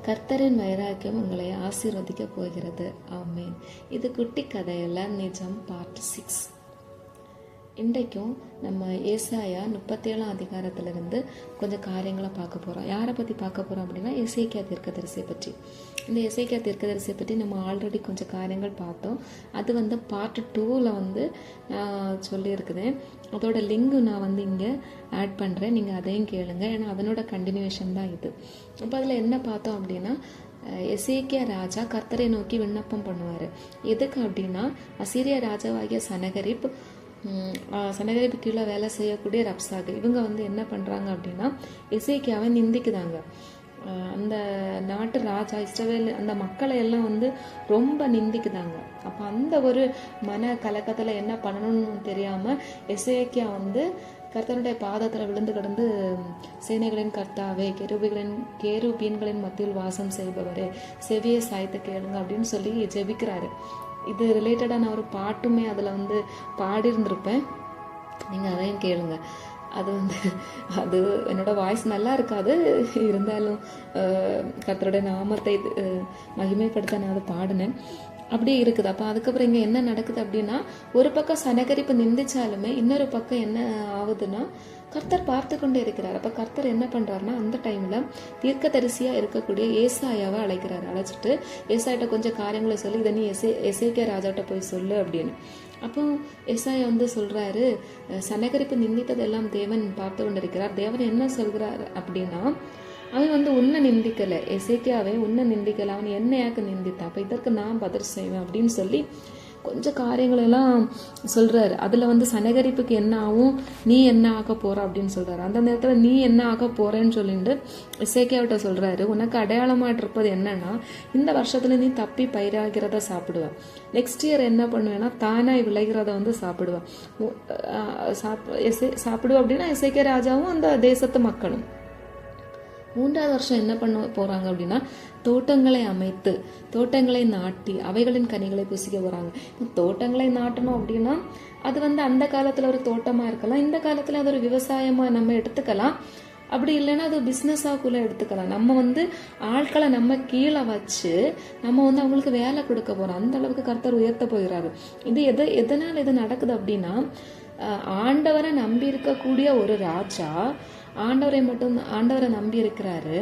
கர்த்தரின் வைராக்கியம் உங்களை ஆசீர்வதிக்க போகிறது. ஆமேன். இது குட்டி கதையெல்லாம் நிஜம் பார்ட் 6. இன்றைக்கும் நம்ம ஏசாயா 37 அதிகாரத்திலிருந்து கொஞ்சம் காரியங்களை பார்க்க போகிறோம். யாரை பற்றி பார்க்க போகிறோம் அப்படின்னா எசேக்கியா தீர்க்கதரிசியை பற்றி. இந்த எசேக்கியா தீர்க்கதரிசியை பற்றி நம்ம ஆல்ரெடி கொஞ்சம் காரியங்கள் பார்த்தோம். அது பார்ட் 2ல் நான் சொல்லியிருக்குதேன். அதோட லிங்கு நான் இங்கே ஆட் பண்ணுறேன். நீங்கள் அதையும் கேளுங்க. ஏன்னா அதனோட கண்டினியூஷன் தான் இது. அப்போ அதில் என்ன பார்த்தோம் அப்படின்னா, எசேக்கியா ராஜா கர்த்தரை நோக்கி விண்ணப்பம் பண்ணுவார். எதுக்கு அப்படின்னா, அசீரியா ராஜாவாகிய சனகரிப்பு கீழே வேலை செய்யக்கூடிய ரப்சாகு இவங்க என்ன பண்ணுறாங்க அப்படின்னா, எசேக்கியாவை நிந்திக்குதாங்க. அந்த நாட்டு ராஜா இஸ்ரவேல் அந்த மக்களை எல்லாம் ரொம்ப நிந்திக்குதாங்க. அப்போ அந்த ஒரு மன கலக்கத்தில் என்ன பண்ணணும்னு தெரியாமல் எசேக்கியா கர்த்தருடைய பாதத்தில் விழுந்து கிடந்து, சேனைகளின் கர்த்தாவே, கேருபீன்களின் மத்தியில் வாசம் செய்பவரே, செவியை சாய்த்து கேளுங்க அப்படின்னு சொல்லி ஜெபிக்கிறாரு. இது ரிலேட்டடான ஒரு பாட்டுமே அதில் பாடியிருந்திருப்பேன். நீங்கள் அதையும் கேளுங்க. அது என்னோட வாய்ஸ் நல்லா இருக்காது, இருந்தாலும் கர்த்தருடைய நாமத்தை மகிமைப்படுத்த நான் அதை பாடினேன். அப்படியே இருக்குது. அப்போ அதுக்கப்புறம் இங்கே என்ன நடக்குது அப்படின்னா, ஒரு பக்கம் சனகரிப்பு நிந்திச்சாலுமே இன்னொரு பக்கம் என்ன ஆகுதுன்னா, கர்த்தர் பார்த்து கொண்டே இருக்கிறார். அப்போ கர்த்தர் என்ன பண்ணுறாருன்னா, அந்த டைமில் தீர்க்கதரிசியாக இருக்கக்கூடிய ஏசாயாவை அழைக்கிறாரு. அழைச்சிட்டு ஏசாயிட்ட கொஞ்சம் காரியங்களை சொல்லி, இதை நீ எசேக்கியா ராஜாட்ட போய் சொல்லு அப்படின்னு. அப்போ ஏசாயா சொல்கிறாரு, சனகரிப்பு நிந்தித்ததெல்லாம் தேவன் பார்த்து கொண்டு இருக்கிறார். தேவன் என்ன சொல்கிறார் அப்படின்னா, அவன் உன்னை நிந்திக்கலை, எசேக்கியாவே உன்னை நிந்திக்கலை, அவன் என்னையாக்கு நிந்தித்தான், அப்போ இதற்கு நான் பதில் செய்வேன் அப்படின்னு சொல்லி கொஞ்சம் காரியங்களெல்லாம் சொல்கிறாரு. அதில் சனகரிப்புக்கு என்ன ஆகும், நீ என்ன ஆக போகிற அப்படின்னு சொல்கிறாரு. அந்த நேரத்தில் நீ என்ன ஆக போகிறேன்னு சொல்லிட்டு எசேக்கியாவிட்ட சொல்கிறாரு, உனக்கு அடையாளமாட்டு இருப்பது என்னன்னா, இந்த வருஷத்தில் நீ தப்பி பயிராகிறத சாப்பிடுவேன், நெக்ஸ்ட் இயர் என்ன பண்ணுவேன்னா தானாய் விளைகிறத சாப்பிடுவேன். சாப்பிடுவேன் அப்படின்னா எசேக்கியா ராஜாவும் அந்த தேசத்து மக்களும். 3வது வருஷம் என்ன பண்ண போகிறாங்க அப்படின்னா, தோட்டங்களை அமைத்து தோட்டங்களை நாட்டி அவைகளின் கனிகளை புசிக்க போகிறாங்க. தோட்டங்களை நாட்டணும் அப்படின்னா அது அந்த காலத்தில் ஒரு தோட்டமாக இருக்கலாம், இந்த காலத்தில் அது ஒரு விவசாயமாக நம்ம எடுத்துக்கலாம். அப்படி இல்லைன்னா அது பிஸ்னஸாக்குள்ளே எடுத்துக்கலாம். நம்ம ஆட்களை நம்ம கீழே வச்சு நம்ம அவங்களுக்கு வேலை கொடுக்க போகிறோம். அந்த அளவுக்கு கர்த்தர் உயர்த்த போகிறாரு. இது எதனால் இது நடக்குது அப்படின்னா, ஆண்டவரை நம்பி இருக்கக்கூடிய ஒரு ராஜா ஆண்டவரை நம்பி இருக்கிறாரு.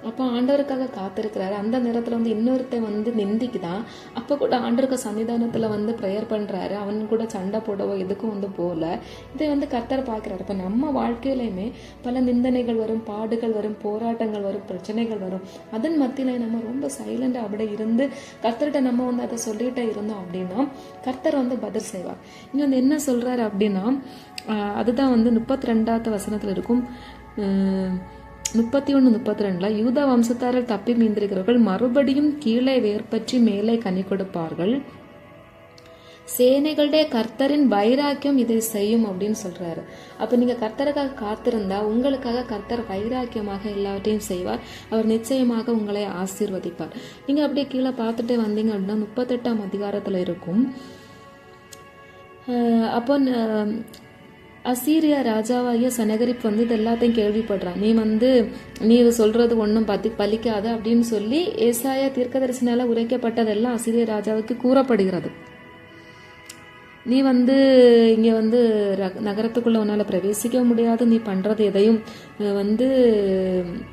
அப்போ ஆண்டவருக்காக காத்திருக்கிறாரு. அந்த நேரத்தில் இன்னொருத்த நிந்திக்குதான். அப்போ கூட ஆண்டவருக்கு சன்னிதானத்தில் ப்ரேயர் பண்ணுறாரு. அவன் கூட சண்டை போடவோ எதுக்கும் போல இதை கர்த்தர் பார்க்குறாரு. இப்போ நம்ம வாழ்க்கையிலையுமே பல நிந்தனைகள் வரும், பாடுகள் வரும், போராட்டங்கள் வரும், பிரச்சனைகள் வரும். அதன் மத்தியில் நம்ம ரொம்ப சைலண்டாக அப்படி இருந்து கர்த்தர்கிட்ட நம்ம அதை சொல்லிகிட்டே இருந்தோம் அப்படின்னா கர்த்தர் பதில் செய்வார். இங்கே என்ன சொல்கிறாரு அப்படின்னா, அதுதான் 32வது வசனத்தில் இருக்கும். 31-32 யூதா வம்சத்தாரில் தப்பி மீந்திருக்கிறவர்கள் மறுபடியும் கீழே வேர்பற்றி மேலே கனி கொடுப்பார்கள், சேனைகளுடைய கர்த்தரின் வைராக்கியம் இதை செய்யும் அப்படின்னு சொல்றாரு. அப்ப நீங்க கர்த்தருக்காக காத்திருந்தா உங்களுக்காக கர்த்தர் வைராக்கியமாக எல்லாவற்றையும் செய்வார். அவர் நிச்சயமாக உங்களை ஆசீர்வதிப்பார். நீங்க அப்படியே கீழே பார்த்துட்டே வந்தீங்க அப்படின்னா 38ஆம் அதிகாரத்துல இருக்கும். அப்போ அசீரியா ராஜாவாகிய சனகரிப்பு இது எல்லாத்தையும் கேள்விப்படுறான். நீ சொல்றது ஒன்றும் பலிக்காது அப்படின்னு சொல்லி ஏசாயா தீர்க்கதரிசினால உரைக்கப்பட்டதெல்லாம் அசீரியா ராஜாவுக்கு கூறப்படுகிறது. நீ இங்கே நகரத்துக்குள்ள உன்னால் பிரவேசிக்க முடியாது, நீ பண்ணுறது எதையும்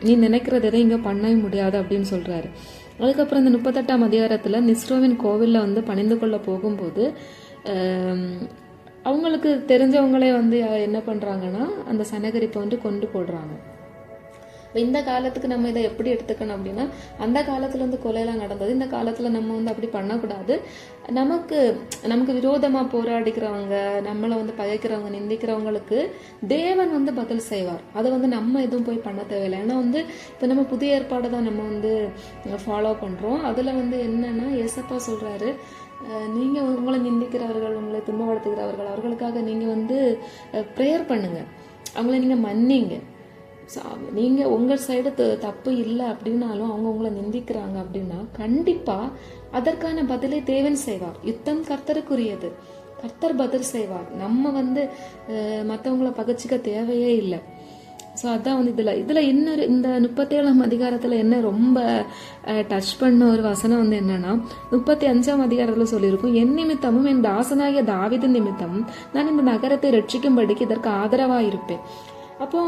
நீ நினைக்கிறது எதையும் இங்கே பண்ணவே முடியாது அப்படின்னு சொல்கிறாரு. அதுக்கப்புறம் இந்த 38ஆம் அதிகாரத்தில் நிஸ்ரோவின் கோவிலில் பணிந்து கொள்ள போகும்போது அவங்களுக்கு தெரிஞ்சவங்களே என்ன பண்ணுறாங்கன்னா அந்த சனகரிப்பை கொண்டு போடுறாங்க. இந்த காலத்துக்கு நம்ம இதை எப்படி எடுத்துக்கணும் அப்படின்னா, அந்த காலத்துல கொலையெல்லாம் நடந்தது, இந்த காலத்துல நம்ம அப்படி பண்ணக்கூடாது. நமக்கு விரோதமா போராடிக்கிறவங்க, நம்மளை பகைக்கிறவங்க, நிந்திக்கிறவங்களுக்கு தேவன் பதில் செய்வார். அதை நம்ம எதுவும் போய் பண்ண தேவையில்லை. ஏன்னா இப்போ நம்ம புதிய ஏற்பாடை தான் நம்ம ஃபாலோ பண்றோம். அதுல என்னன்னா ஏசப்பா சொல்றாரு, நீங்க உங்களை நிந்திக்கிறவர்கள், உங்களை துன்பப்படுத்துகிறவர்கள், அவர்களுக்காக நீங்க ப்ரேயர் பண்ணுங்க, அவங்கள நீங்க மன்னிங்க. நீங்கள் உங்கள் சைடு தப்பு இல்லை அப்படின்னாலும் அவங்க உங்களை நிந்திக்கிறாங்க அப்படின்னா கண்டிப்பாக அதற்கான பதிலை தேவன் செய்வார். யுத்தம் கர்த்தருக்குரியது, கர்த்தர் பதில் செய்வார். நம்ம மற்றவங்களை பகச்சிக்க தேவையே இல்லை. ஸோ அதான் வந்து இதில் இன்னொரு இந்த 37ஆம் அதிகாரத்தில் என்ன ரொம்ப டச் பண்ண ஒரு வசனம் வந்து என்னன்னா, 35ஆம் அதிகாரத்தில் சொல்லியிருக்கும், என் நிமித்தமும் என் தாசனாகிய தாவீது நிமித்தம் நான் இந்த நகரத்தை ரட்சிக்கும்படிக்கு இதற்கு ஆதரவாக இருப்பேன். அப்போ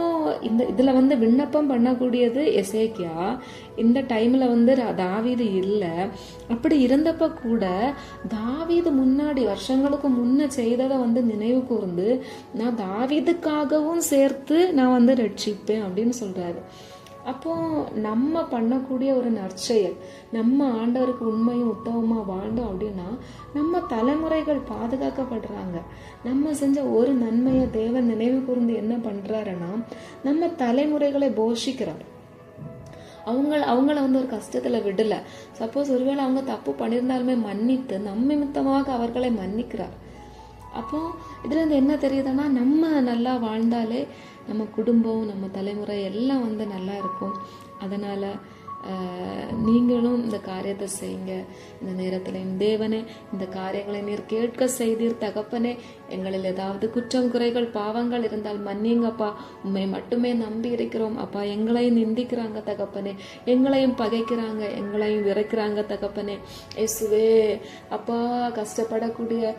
இதுல வந்து விண்ணப்பம் பண்ணக்கூடியது எசேக்கியா. இந்த டைம்ல வந்து தாவீது இல்லை. அப்படி இருந்தப்ப கூட தாவீது முன்னாடி வருஷங்களுக்கு முன்ன செய்ததை வந்து நினைவு கூர்ந்து நான் தாவீதுக்காகவும் சேர்த்து நான் வந்து ரட்சிப்பேன் அப்படின்னு சொல்றாரு. அப்போ நம்ம பண்ணக்கூடிய ஒரு நற்செயல், நம்ம ஆண்டவருக்கு உண்மையும் உத்தமமா வாழ்ந்தோம் அப்படின்னா நம்ம தலைமுறைகள் பாதுகாக்கப்படுறாங்க. நம்ம செஞ்ச ஒரு நன்மையை தேவன் நினைவு கூர்ந்து என்ன பண்றாருன்னா நம்ம தலைமுறைகளை போஷிக்கிறார். அவங்கள வந்து ஒரு கஷ்டத்துல விடல. சப்போஸ் ஒருவேளை அவங்க தப்பு பண்ணியிருந்தாலுமே மன்னித்து நம்ம நிமித்தமாக அவர்களை மன்னிக்கிறார். அப்போ இதுல இருந்து என்ன தெரியுதுன்னா, நம்ம நல்லா வாழ்ந்தாலே நம்ம குடும்பம், நம்ம தலைமுறை எல்லாம் வந்து நல்லா இருக்கும். அதனால நீங்களும் இந்த காரியத்தை செய்யுங்க. இந்த நேரத்தில் தேவனே, இந்த காரியங்களை நீர் கேட்க செய்தீர் தகப்பனே. எங்களில் ஏதாவது குற்றம் குறைகள் பாவங்கள் இருந்தால் மன்னிங்கப்பா. உண்மை மட்டுமே நம்பி இருக்கிறோம் அப்பா. எங்களையும் நிந்திக்கிறாங்க தகப்பனே, எங்களையும் பகைக்கிறாங்க, எங்களையும் விரைக்கிறாங்க தகப்பனே. இயேசுவே அப்பா, கஷ்டப்படக்கூடிய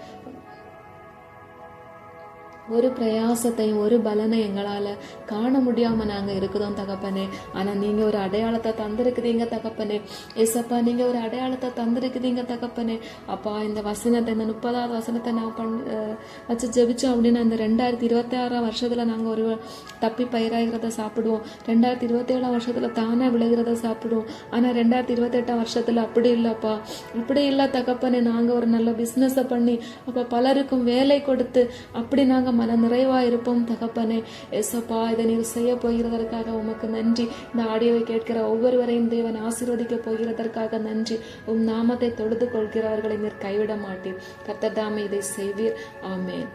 ஒரு பிரயாசத்தையும் ஒரு பலனை எங்களால் காண முடியாமல் நாங்கள் இருக்கிறோம் தகப்பனே. ஆனால் நீங்கள் ஒரு அடையாளத்தை தந்திருக்குதீங்க தகப்பனே. ஏசப்பா, நீங்கள் ஒரு அடையாளத்தை தந்திருக்குதீங்க தகப்பனே. அப்பா, இந்த வசனத்தை, இந்த 30வது வசனத்தை நான் வச்சு ஜெபிச்சோம் அப்படின்னா இந்த 2026ஆம் வருஷத்தில் நாங்கள் ஒரு தப்பி பயிராகிறத சாப்பிடுவோம். 2027ஆம் வருஷத்தில் தானே விளைகிறத சாப்பிடுவோம். ஆனால் 2028ஆம் வருஷத்தில் அப்படி இல்லைப்பா, அப்படி இல்லை தகப்பனே. நாங்கள் ஒரு நல்ல பிஸ்னஸை பண்ணி அப்போ பலருக்கும் வேலை கொடுத்து அப்படி நாங்கள் மன நிறைவா இருப்போம் தகப்பனே. ஏசப்பா, இதை நீர் செய்ய போகிறதற்காக உமக்கு நன்றி. இந்த ஆடியோவை கேட்கிற ஒவ்வொருவரையும் தேவன் ஆசீர்வதிக்க போகிறதற்காக நன்றி. நாமத்தை தொழுது கொள்கிறவர்களை நீர் கைவிட மாட்டீர். கர்த்தர் தாமே இதை செய்வீர். ஆமென்.